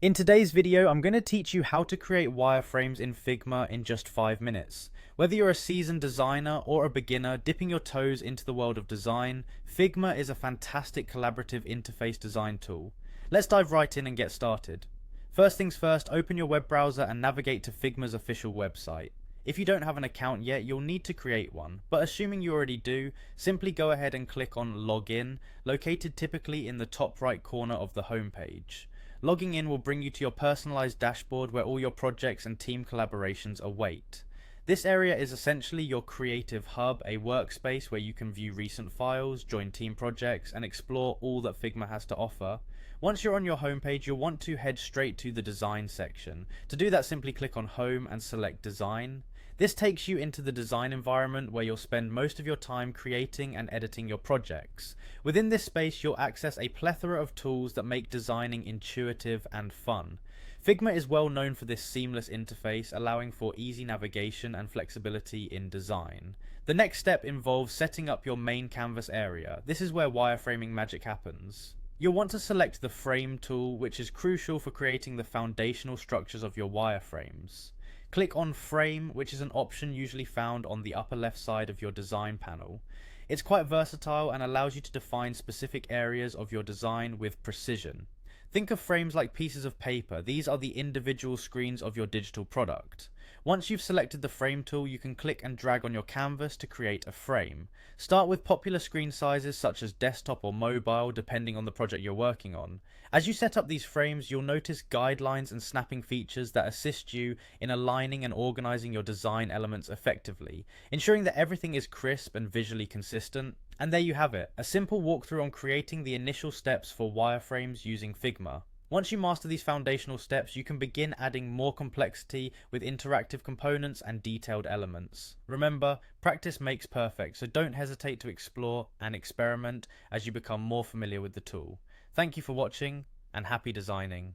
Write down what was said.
In today's video, I'm going to teach you how to create wireframes in Figma in just 5 minutes. Whether you're a seasoned designer or a beginner dipping your toes into the world of design, Figma is a fantastic collaborative interface design tool. Let's dive right in and get started. First things first, open your web browser and navigate to Figma's official website. If you don't have an account yet, you'll need to create one, but assuming you already do, simply go ahead and click on Login, located typically in the top right corner of the homepage. Logging in will bring you to your personalized dashboard where all your projects and team collaborations await. This area is essentially your creative hub, a workspace where you can view recent files, join team projects, and explore all that Figma has to offer. Once you're on your homepage, you'll want to head straight to the design section. To do that, simply click on Home and select Design. This takes you into the design environment where you'll spend most of your time creating and editing your projects. Within this space, you'll access a plethora of tools that make designing intuitive and fun. Figma is well known for this seamless interface, allowing for easy navigation and flexibility in design. The next step involves setting up your main canvas area. This is where wireframing magic happens. You'll want to select the Frame tool, which is crucial for creating the foundational structures of your wireframes. Click on Frame, which is an option usually found on the upper left side of your design panel. It's quite versatile and allows you to define specific areas of your design with precision. Think of frames like pieces of paper. These are the individual screens of your digital product. Once you've selected the Frame tool, you can click and drag on your canvas to create a frame. Start with popular screen sizes such as desktop or mobile, depending on the project you're working on. As you set up these frames, you'll notice guidelines and snapping features that assist you in aligning and organizing your design elements effectively, ensuring that everything is crisp and visually consistent. And there you have it, a simple walkthrough on creating the initial steps for wireframes using Figma. Once you master these foundational steps, you can begin adding more complexity with interactive components and detailed elements. Remember, practice makes perfect, so don't hesitate to explore and experiment as you become more familiar with the tool. Thank you for watching, and happy designing.